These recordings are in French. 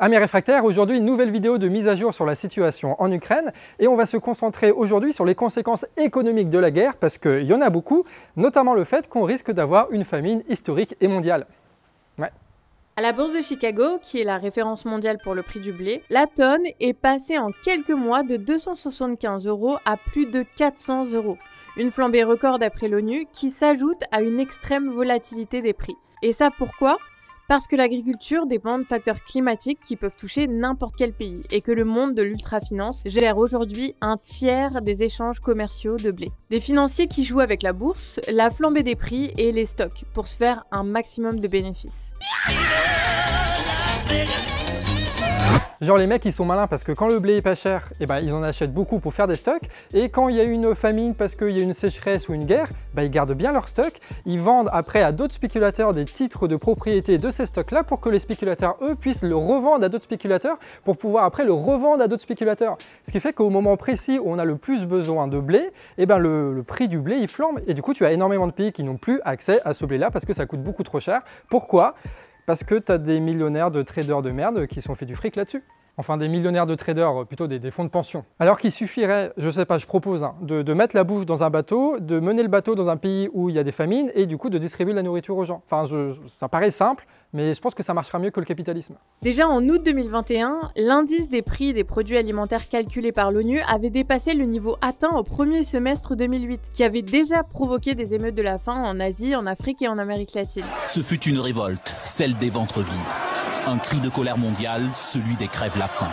Amis réfractaires, aujourd'hui une nouvelle vidéo de mise à jour sur la situation en Ukraine et on va se concentrer aujourd'hui sur les conséquences économiques de la guerre parce qu'il y en a beaucoup, notamment le fait qu'on risque d'avoir une famine historique et mondiale. Ouais. À la bourse de Chicago, qui est la référence mondiale pour le prix du blé, la tonne est passée en quelques mois de 275 € à plus de 400 €. Une flambée record d'après l'ONU qui s'ajoute à une extrême volatilité des prix. Et ça pourquoi ? Parce que l'agriculture dépend de facteurs climatiques qui peuvent toucher n'importe quel pays et que le monde de l'ultra-finance gère aujourd'hui un tiers des échanges commerciaux de blé. Des financiers qui jouent avec la bourse, la flambée des prix et les stocks pour se faire un maximum de bénéfices. Genre les mecs ils sont malins parce que quand le blé est pas cher, ils en achètent beaucoup pour faire des stocks et quand il y a une famine parce qu'il y a une sécheresse ou une guerre, ils gardent bien leurs stocks, ils vendent après à d'autres spéculateurs des titres de propriété de ces stocks là pour que les spéculateurs eux puissent le revendre à d'autres spéculateurs pour pouvoir après le revendre à d'autres spéculateurs. Ce qui fait qu'au moment précis où on a le plus besoin de blé, le prix du blé il flambe et du coup tu as énormément de pays qui n'ont plus accès à ce blé là parce que ça coûte beaucoup trop cher. Pourquoi ? Parce que tu as des millionnaires de traders de merde qui sont fait du fric là-dessus. Enfin des millionnaires de traders, plutôt des fonds de pension. Alors qu'il suffirait, je sais pas, je propose, de mettre la bouffe dans un bateau, de mener le bateau dans un pays où il y a des famines et du coup de distribuer de la nourriture aux gens. Enfin, ça paraît simple, mais je pense que ça marchera mieux que le capitalisme. Déjà en août 2021, l'indice des prix des produits alimentaires calculé par l'ONU avait dépassé le niveau atteint au premier semestre 2008, qui avait déjà provoqué des émeutes de la faim en Asie, en Afrique et en Amérique latine. Ce fut une révolte, celle des ventres vides. Un cri de colère mondiale, celui des crève-la-faim.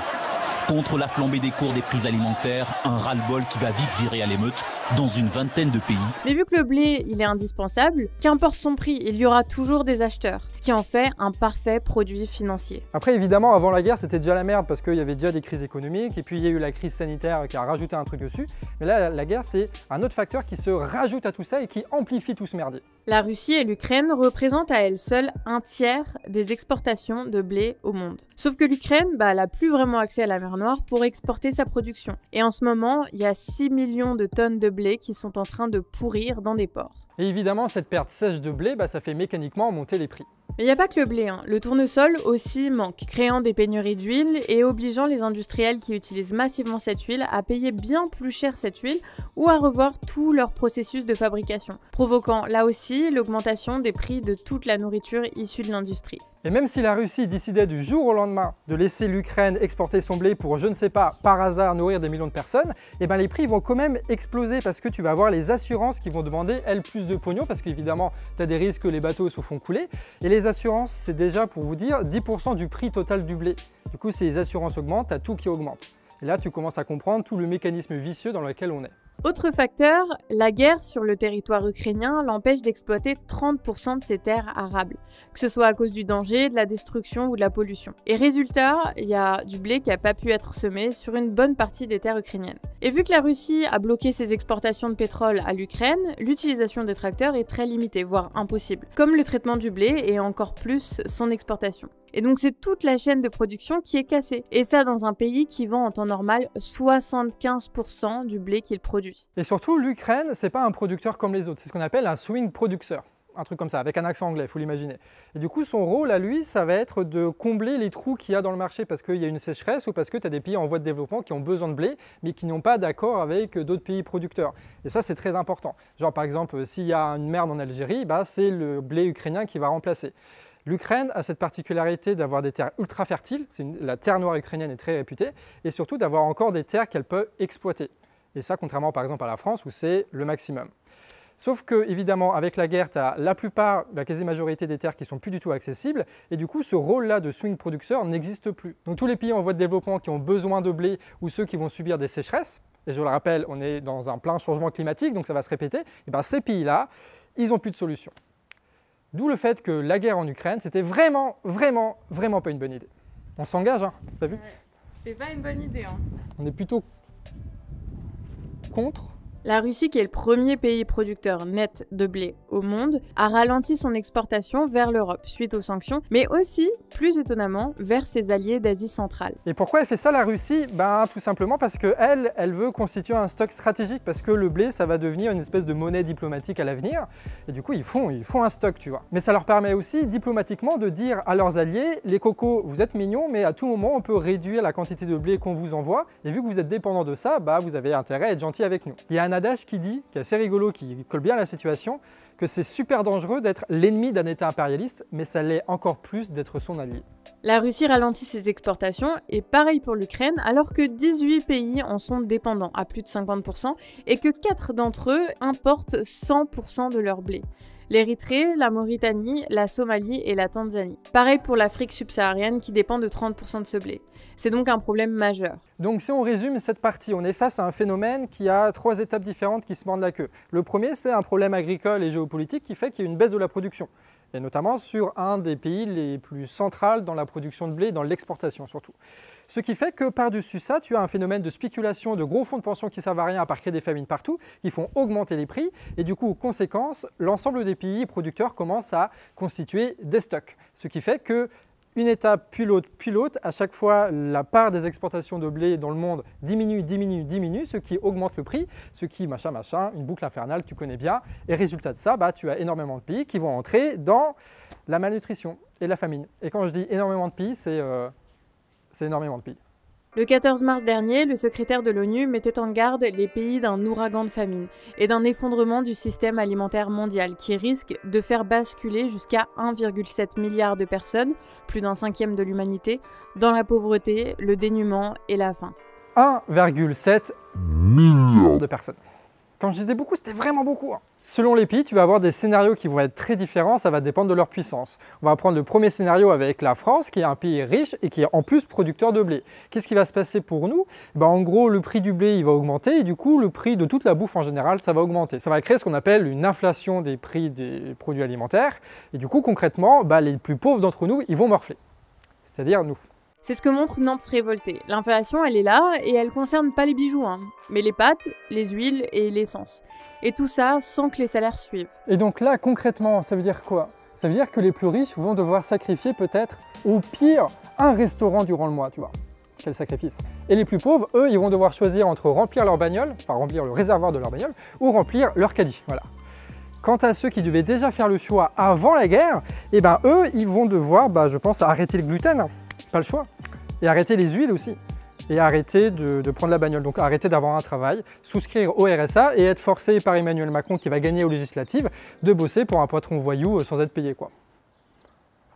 Contre la flambée des cours des prix alimentaires, un ras-le-bol qui va vite virer à l'émeute dans une vingtaine de pays. Mais vu que le blé, il est indispensable, qu'importe son prix, il y aura toujours des acheteurs, ce qui en fait un parfait produit financier. Après évidemment, avant la guerre, c'était déjà la merde parce qu'il y avait déjà des crises économiques et puis il y a eu la crise sanitaire qui a rajouté un truc dessus. Mais là, la guerre, c'est un autre facteur qui se rajoute à tout ça et qui amplifie tout ce merdier. La Russie et l'Ukraine représentent à elles seules un tiers des exportations de blé au monde. Sauf que l'Ukraine, elle n'a plus vraiment accès à la mer Noire pour exporter sa production. Et en ce moment, il y a 6 millions de tonnes de blé qui sont en train de pourrir dans des ports. Et évidemment, cette perte sèche de blé, ça fait mécaniquement monter les prix. Mais il n'y a pas que le blé, le tournesol aussi manque, créant des pénuries d'huile et obligeant les industriels qui utilisent massivement cette huile à payer bien plus cher cette huile ou à revoir tout leur processus de fabrication, provoquant là aussi l'augmentation des prix de toute la nourriture issue de l'industrie. Et même si la Russie décidait du jour au lendemain de laisser l'Ukraine exporter son blé pour, je ne sais pas, par hasard nourrir des millions de personnes, les prix vont quand même exploser parce que tu vas avoir les assurances qui vont demander, elles, plus de pognon parce qu'évidemment, tu as des risques que les bateaux se font couler. Et les assurances, c'est déjà, pour vous dire, 10% du prix total du blé. Du coup, si les assurances augmentent, tu as tout qui augmente. Et là, tu commences à comprendre tout le mécanisme vicieux dans lequel on est. Autre facteur, la guerre sur le territoire ukrainien l'empêche d'exploiter 30% de ses terres arables, que ce soit à cause du danger, de la destruction ou de la pollution. Et résultat, il y a du blé qui n'a pas pu être semé sur une bonne partie des terres ukrainiennes. Et vu que la Russie a bloqué ses exportations de pétrole à l'Ukraine, l'utilisation des tracteurs est très limitée, voire impossible, comme le traitement du blé et encore plus son exportation. Et donc c'est toute la chaîne de production qui est cassée. Et ça dans un pays qui vend en temps normal 75% du blé qu'il produit. Et surtout, l'Ukraine, c'est pas un producteur comme les autres. C'est ce qu'on appelle un swing producer. Un truc comme ça, avec un accent anglais, il faut l'imaginer. Et du coup, son rôle à lui, ça va être de combler les trous qu'il y a dans le marché parce qu'il y a une sécheresse ou parce que tu as des pays en voie de développement qui ont besoin de blé, mais qui n'ont pas d'accord avec d'autres pays producteurs. Et ça, c'est très important. Genre, par exemple, s'il y a une merde en Algérie, c'est le blé ukrainien qui va remplacer. L'Ukraine a cette particularité d'avoir des terres ultra fertiles, la terre noire ukrainienne est très réputée, et surtout d'avoir encore des terres qu'elle peut exploiter. Et ça, contrairement par exemple à la France où c'est le maximum. Sauf que, évidemment, avec la guerre, tu as la quasi-majorité des terres qui ne sont plus du tout accessibles, et du coup, ce rôle-là de swing producer n'existe plus. Donc tous les pays en voie de développement qui ont besoin de blé ou ceux qui vont subir des sécheresses, et je le rappelle, on est dans un plein changement climatique, donc ça va se répéter, et ces pays-là, ils n'ont plus de solution. D'où le fait que la guerre en Ukraine, c'était vraiment pas une bonne idée. On s'engage, t'as vu? Ouais, c'était pas une bonne idée. On est plutôt contre La Russie, qui est le premier pays producteur net de blé au monde, a ralenti son exportation vers l'Europe suite aux sanctions, mais aussi, plus étonnamment, vers ses alliés d'Asie centrale. Et pourquoi elle fait ça, la Russie? Tout simplement parce qu'elle, elle veut constituer un stock stratégique, parce que le blé, ça va devenir une espèce de monnaie diplomatique à l'avenir, et du coup, ils font un stock, tu vois. Mais ça leur permet aussi, diplomatiquement, de dire à leurs alliés, les cocos, vous êtes mignons, mais à tout moment, on peut réduire la quantité de blé qu'on vous envoie, et vu que vous êtes dépendant de ça, vous avez intérêt à être gentil avec nous. Il y a un adage qui dit, qui est assez rigolo, qui colle bien à la situation, que c'est super dangereux d'être l'ennemi d'un État impérialiste, mais ça l'est encore plus d'être son allié. La Russie ralentit ses exportations, et pareil pour l'Ukraine, alors que 18 pays en sont dépendants, à plus de 50%, et que 4 d'entre eux importent 100% de leur blé. L'Érythrée, la Mauritanie, la Somalie et la Tanzanie. Pareil pour l'Afrique subsaharienne qui dépend de 30% de ce blé. C'est donc un problème majeur. Donc si on résume cette partie, on est face à un phénomène qui a 3 étapes différentes qui se mordent la queue. Le premier, c'est un problème agricole et géopolitique qui fait qu'il y a une baisse de la production. Et notamment sur un des pays les plus centrales dans la production de blé, dans l'exportation surtout. Ce qui fait que par-dessus ça, tu as un phénomène de spéculation, de gros fonds de pension qui ne servent à rien à part créer des famines partout, qui font augmenter les prix. Et du coup, conséquence, l'ensemble des pays producteurs commencent à constituer des stocks. Ce qui fait que une étape puis l'autre, à chaque fois, la part des exportations de blé dans le monde diminue, ce qui augmente le prix, ce qui, une boucle infernale que tu connais bien. Et résultat de ça, tu as énormément de pays qui vont entrer dans la malnutrition et la famine. Et quand je dis énormément de pays, c'est énormément de pays. Le 14 mars dernier, le secrétaire de l'ONU mettait en garde les pays d'un ouragan de famine et d'un effondrement du système alimentaire mondial qui risque de faire basculer jusqu'à 1,7 milliard de personnes, plus d'un cinquième de l'humanité, dans la pauvreté, le dénuement et la faim. 1,7 milliard de personnes. Quand je disais beaucoup, c'était vraiment beaucoup. Selon les pays, tu vas avoir des scénarios qui vont être très différents, ça va dépendre de leur puissance. On va prendre le premier scénario avec la France, qui est un pays riche et qui est en plus producteur de blé. Qu'est-ce qui va se passer pour nous? En gros, le prix du blé il va augmenter et du coup, le prix de toute la bouffe en général, ça va augmenter. Ça va créer ce qu'on appelle une inflation des prix des produits alimentaires. Et du coup, concrètement, les plus pauvres d'entre nous, ils vont morfler. C'est-à-dire nous. C'est ce que montre Nantes Révoltée. L'inflation, elle est là et elle concerne pas les bijoux, mais les pâtes, les huiles et l'essence. Et tout ça sans que les salaires suivent. Et donc là, concrètement, ça veut dire quoi? Ça veut dire que les plus riches vont devoir sacrifier peut-être, au pire, un restaurant durant le mois, tu vois. Quel sacrifice. Et les plus pauvres, eux, ils vont devoir choisir entre remplir leur bagnole, enfin remplir le réservoir de leur bagnole, ou remplir leur caddie, voilà. Quant à ceux qui devaient déjà faire le choix avant la guerre, eux, ils vont devoir, je pense, arrêter le gluten. Pas le choix. Et arrêter les huiles aussi. Et arrêter de prendre la bagnole. Donc arrêter d'avoir un travail, souscrire au RSA et être forcé par Emmanuel Macron qui va gagner aux législatives de bosser pour un patron voyou sans être payé, quoi.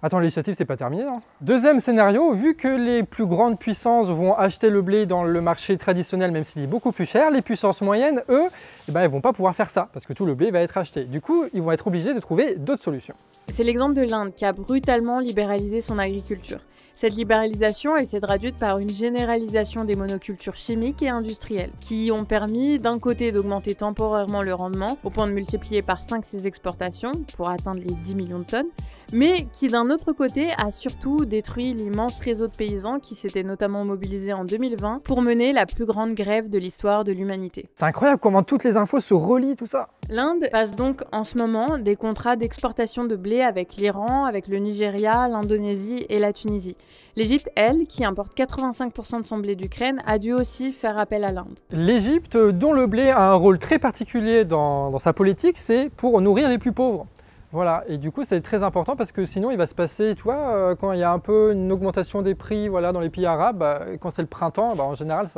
Attends, les législatives, c'est pas terminé, non? Deuxième scénario, vu que les plus grandes puissances vont acheter le blé dans le marché traditionnel, même s'il est beaucoup plus cher, les puissances moyennes, eux, elles vont pas pouvoir faire ça, parce que tout le blé va être acheté. Du coup, ils vont être obligés de trouver d'autres solutions. C'est l'exemple de l'Inde qui a brutalement libéralisé son agriculture. Cette libéralisation, elle s'est traduite par une généralisation des monocultures chimiques et industrielles, qui ont permis d'un côté d'augmenter temporairement le rendement, au point de multiplier par 5 ses exportations, pour atteindre les 10 millions de tonnes, mais qui d'un autre côté a surtout détruit l'immense réseau de paysans qui s'était notamment mobilisé en 2020 pour mener la plus grande grève de l'histoire de l'humanité. C'est incroyable comment toutes les infos se relient, tout ça. L'Inde passe donc en ce moment des contrats d'exportation de blé avec l'Iran, avec le Nigeria, l'Indonésie et la Tunisie. L'Égypte, elle, qui importe 85% de son blé d'Ukraine, a dû aussi faire appel à l'Inde. L'Égypte, dont le blé a un rôle très particulier dans sa politique, c'est pour nourrir les plus pauvres. Voilà, et du coup c'est très important parce que sinon il va se passer, tu vois, quand il y a un peu une augmentation des prix dans les pays arabes, quand c'est le printemps, en général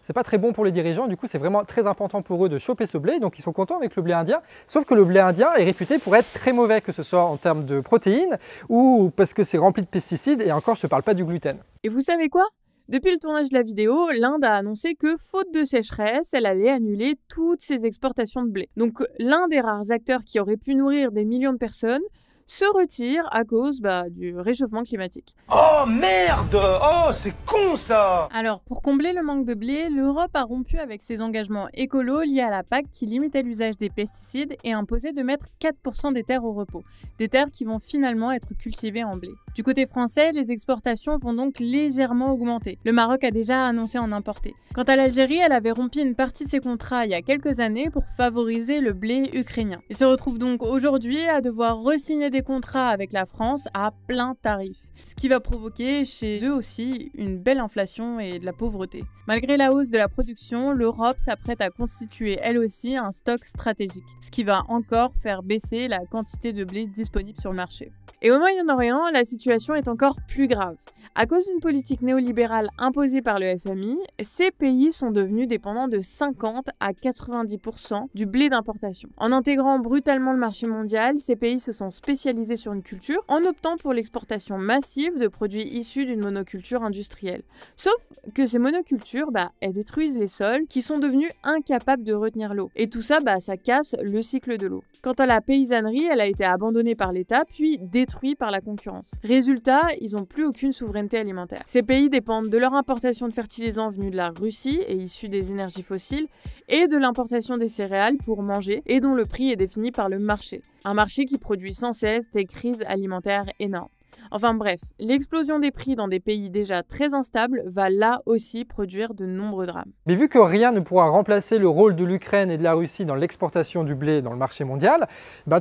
c'est pas très bon pour les dirigeants, du coup c'est vraiment très important pour eux de choper ce blé, donc ils sont contents avec le blé indien, sauf que le blé indien est réputé pour être très mauvais, que ce soit en termes de protéines ou parce que c'est rempli de pesticides, et encore je te parle pas du gluten. Et vous savez quoi ? Depuis le tournage de la vidéo, l'Inde a annoncé que, faute de sécheresse, elle allait annuler toutes ses exportations de blé. Donc l'un des rares acteurs qui aurait pu nourrir des millions de personnes se retire à cause du réchauffement climatique. Oh merde! Oh c'est con ça! Alors pour combler le manque de blé, l'Europe a rompu avec ses engagements écolos liés à la PAC qui limitait l'usage des pesticides et imposait de mettre 4% des terres au repos. Des terres qui vont finalement être cultivées en blé. Du côté français, les exportations vont donc légèrement augmenter. Le Maroc a déjà annoncé en importer. Quant à l'Algérie, elle avait rompu une partie de ses contrats il y a quelques années pour favoriser le blé ukrainien. Ils se retrouvent donc aujourd'hui à devoir re-signer des contrats avec la France à plein tarif, ce qui va provoquer chez eux aussi une belle inflation et de la pauvreté. Malgré la hausse de la production, l'Europe s'apprête à constituer elle aussi un stock stratégique, ce qui va encore faire baisser la quantité de blé disponible sur le marché. Et au Moyen-Orient, la situation est encore plus grave. À cause d'une politique néolibérale imposée par le FMI, ces pays sont devenus dépendants de 50 à 90% du blé d'importation. En intégrant brutalement le marché mondial, ces pays se sont spécialisés sur une culture en optant pour l'exportation massive de produits issus d'une monoculture industrielle. Sauf que ces monocultures, elles détruisent les sols qui sont devenus incapables de retenir l'eau. Et tout ça, ça casse le cycle de l'eau. Quant à la paysannerie, elle a été abandonnée par l'État, puis détruite par la concurrence. Résultat, ils n'ont plus aucune souveraineté alimentaire. Ces pays dépendent de leur importation de fertilisants venus de la Russie et issus des énergies fossiles, et de l'importation des céréales pour manger, et dont le prix est défini par le marché. Un marché qui produit sans cesse des crises alimentaires énormes. Enfin bref, l'explosion des prix dans des pays déjà très instables va là aussi produire de nombreux drames. Mais vu que rien ne pourra remplacer le rôle de l'Ukraine et de la Russie dans l'exportation du blé dans le marché mondial,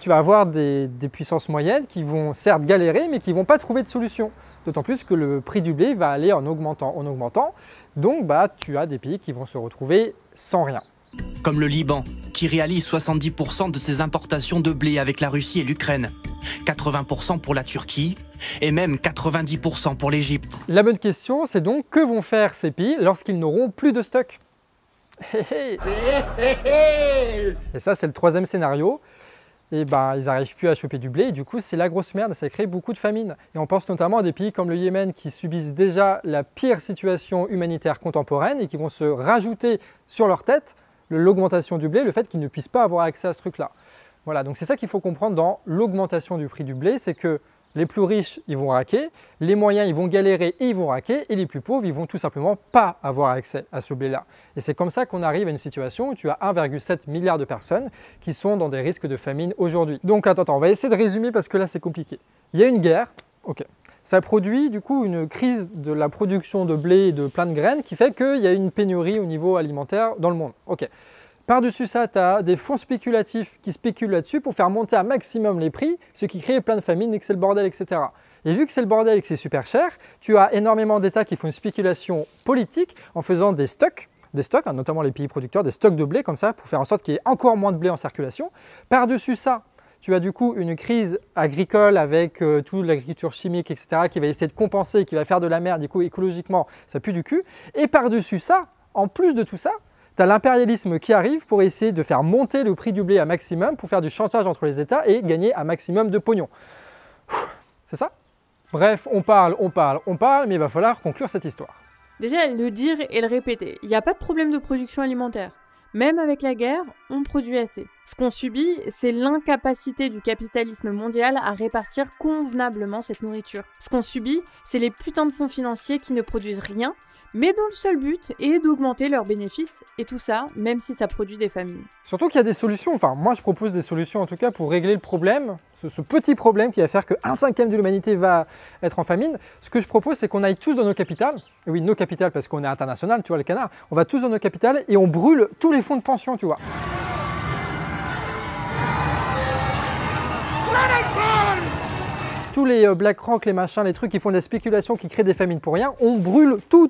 tu vas avoir des puissances moyennes qui vont certes galérer mais qui ne vont pas trouver de solution. D'autant plus que le prix du blé va aller en augmentant. Donc tu as des pays qui vont se retrouver sans rien. Comme le Liban, qui réalise 70% de ses importations de blé avec la Russie et l'Ukraine, 80% pour la Turquie et même 90% pour l'Égypte. La bonne question, c'est donc que vont faire ces pays lorsqu'ils n'auront plus de stock? Et ça, c'est le troisième scénario. Et ils n'arrivent plus à choper du blé et du coup, c'est la grosse merde, ça crée beaucoup de famine. Et on pense notamment à des pays comme le Yémen qui subissent déjà la pire situation humanitaire contemporaine et qui vont se rajouter sur leur tête l'augmentation du blé, le fait qu'ils ne puissent pas avoir accès à ce truc-là. Voilà, donc c'est ça qu'il faut comprendre dans l'augmentation du prix du blé, c'est que les plus riches, ils vont raquer, les moyens, ils vont galérer et ils vont raquer, et les plus pauvres, ils vont tout simplement pas avoir accès à ce blé-là. Et c'est comme ça qu'on arrive à une situation où tu as 1,7 milliard de personnes qui sont dans des risques de famine aujourd'hui. Donc attends, on va essayer de résumer parce que là, c'est compliqué. Il y a une guerre, ok. Ça produit du coup une crise de la production de blé et de plein de graines qui fait qu'il y a une pénurie au niveau alimentaire dans le monde. Ok. Par-dessus ça, tu as des fonds spéculatifs qui spéculent là-dessus pour faire monter à maximum les prix, ce qui crée plein de famines et que c'est le bordel, etc. Et vu que c'est le bordel et que c'est super cher, tu as énormément d'États qui font une spéculation politique en faisant des stocks, notamment les pays producteurs, des stocks de blé comme ça, pour faire en sorte qu'il y ait encore moins de blé en circulation. Par-dessus ça, tu as du coup une crise agricole avec toute l'agriculture chimique, etc., qui va essayer de compenser, qui va faire de la merde, du coup écologiquement, ça pue du cul. Et par-dessus ça, en plus de tout ça, tu as l'impérialisme qui arrive pour essayer de faire monter le prix du blé à maximum, pour faire du chantage entre les États et gagner un maximum de pognon. C'est ça? Bref, on parle, mais il va falloir conclure cette histoire. Déjà, le dire et le répéter, il n'y a pas de problème de production alimentaire. Même avec la guerre, on produit assez. Ce qu'on subit, c'est l'incapacité du capitalisme mondial à répartir convenablement cette nourriture. Ce qu'on subit, c'est les putains de fonds financiers qui ne produisent rien, mais dont le seul but est d'augmenter leurs bénéfices, et tout ça, même si ça produit des famines. Surtout qu'il y a des solutions, enfin moi je propose des solutions en tout cas pour régler le problème, ce petit problème qui va faire que 1/5 de l'humanité va être en famine. Ce que je propose, c'est qu'on aille tous dans nos capitales, et oui, nos capitales parce qu'on est international, tu vois le canard, on va tous dans nos capitales et on brûle tous les fonds de pension, tu vois. Tous les BlackRock, les machins, les trucs qui font des spéculations, qui créent des famines pour rien, on brûle tout.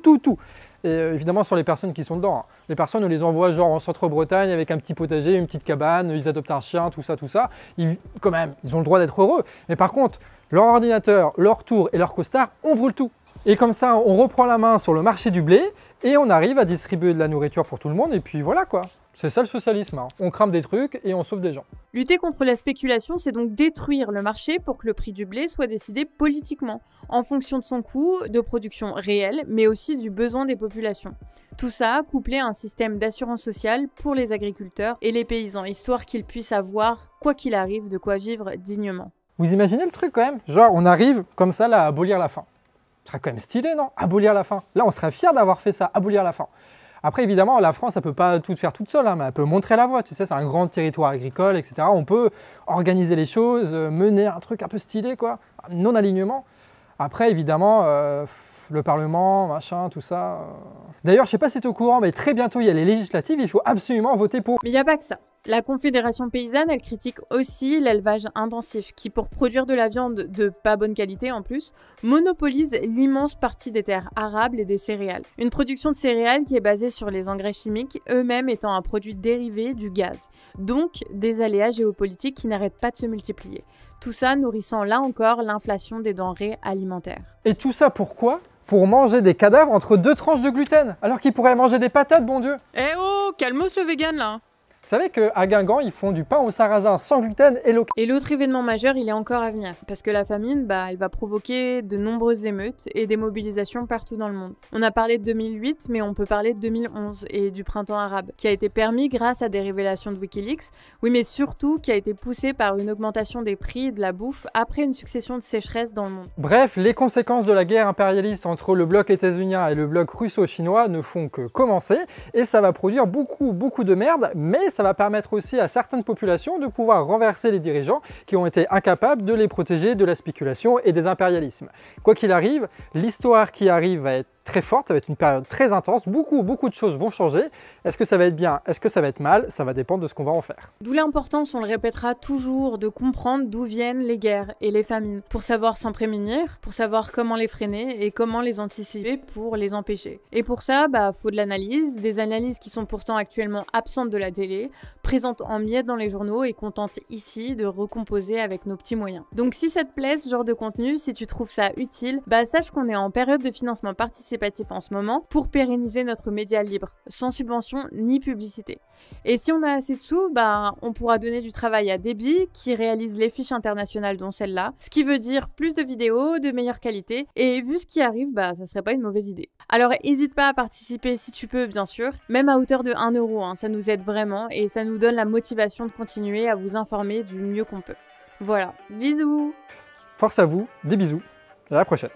Et évidemment sur les personnes qui sont dedans. Hein. Les personnes, on les envoie genre en centre-Bretagne avec un petit potager, une petite cabane, ils adoptent un chien, tout ça. Quand même, ils ont le droit d'être heureux. Mais par contre, leur ordinateur, leur tour et leur costard, on brûle tout. Et comme ça, on reprend la main sur le marché du blé et on arrive à distribuer de la nourriture pour tout le monde. Et puis voilà quoi. C'est ça le socialisme, hein. On crame des trucs et on sauve des gens. Lutter contre la spéculation, c'est donc détruire le marché pour que le prix du blé soit décidé politiquement, en fonction de son coût de production réel, mais aussi du besoin des populations. Tout ça couplé à un système d'assurance sociale pour les agriculteurs et les paysans, histoire qu'ils puissent avoir, quoi qu'il arrive, de quoi vivre dignement. Vous imaginez le truc quand même? Genre on arrive comme ça là à abolir la faim. Ce serait quand même stylé, non? Abolir la faim. Là on serait fiers d'avoir fait ça, abolir la faim. Après, évidemment, la France, elle ne peut pas tout faire toute seule, hein, mais elle peut montrer la voie. Tu sais, c'est un grand territoire agricole, etc. On peut organiser les choses, mener un truc un peu stylé, quoi. Non-alignement. Après, évidemment, le Parlement, machin, tout ça... D'ailleurs, je sais pas si tu es au courant, mais très bientôt, il y a les législatives, il faut absolument voter pour. Mais il n'y a pas que ça. La Confédération paysanne, elle critique aussi l'élevage intensif, qui pour produire de la viande de pas bonne qualité en plus, monopolise l'immense partie des terres arables et des céréales. Une production de céréales qui est basée sur les engrais chimiques, eux-mêmes étant un produit dérivé du gaz. Donc des aléas géopolitiques qui n'arrêtent pas de se multiplier. Tout ça nourrissant là encore l'inflation des denrées alimentaires. Et tout ça pourquoi? Pour manger des cadavres entre 2 tranches de gluten, alors qu'ils pourraient manger des patates, bon Dieu. Eh oh, calmos le vegan là. Vous savez qu'à Guingamp, ils font du pain au sarrasin sans gluten et local. Et l'autre événement majeur, il est encore à venir, parce que la famine, elle va provoquer de nombreuses émeutes et des mobilisations partout dans le monde. On a parlé de 2008, mais on peut parler de 2011 et du printemps arabe, qui a été permis grâce à des révélations de Wikileaks, oui mais surtout qui a été poussé par une augmentation des prix de la bouffe après une succession de sécheresses dans le monde. Bref, les conséquences de la guerre impérialiste entre le bloc états-unien et le bloc russo-chinois ne font que commencer, et ça va produire beaucoup de merde, mais ça va permettre aussi à certaines populations de pouvoir renverser les dirigeants qui ont été incapables de les protéger de la spéculation et des impérialismes. Quoi qu'il arrive, l'histoire qui arrive va être très forte, ça va être une période très intense, beaucoup de choses vont changer. Est-ce que ça va être bien? Est-ce que ça va être mal? Ça va dépendre de ce qu'on va en faire. D'où l'importance, on le répétera toujours, de comprendre d'où viennent les guerres et les famines, pour savoir s'en prémunir, pour savoir comment les freiner et comment les anticiper pour les empêcher. Et pour ça, faut de l'analyse, des analyses qui sont pourtant actuellement absentes de la télé, présentes en miettes dans les journaux et qu'on tente ici de recomposer avec nos petits moyens. Donc si ça te plaît ce genre de contenu, si tu trouves ça utile, sache qu'on est en période de financement participatif en ce moment pour pérenniser notre média libre, sans subvention ni publicité. Et si on a assez de sous, on pourra donner du travail à Debbie qui réalise les fiches internationales dont celle-là, ce qui veut dire plus de vidéos, de meilleure qualité, et vu ce qui arrive, ça serait pas une mauvaise idée. Alors n'hésite pas à participer si tu peux, bien sûr, même à hauteur de 1 €, ça nous aide vraiment et ça nous donne la motivation de continuer à vous informer du mieux qu'on peut. Voilà, bisous! Force à vous, des bisous, et à la prochaine.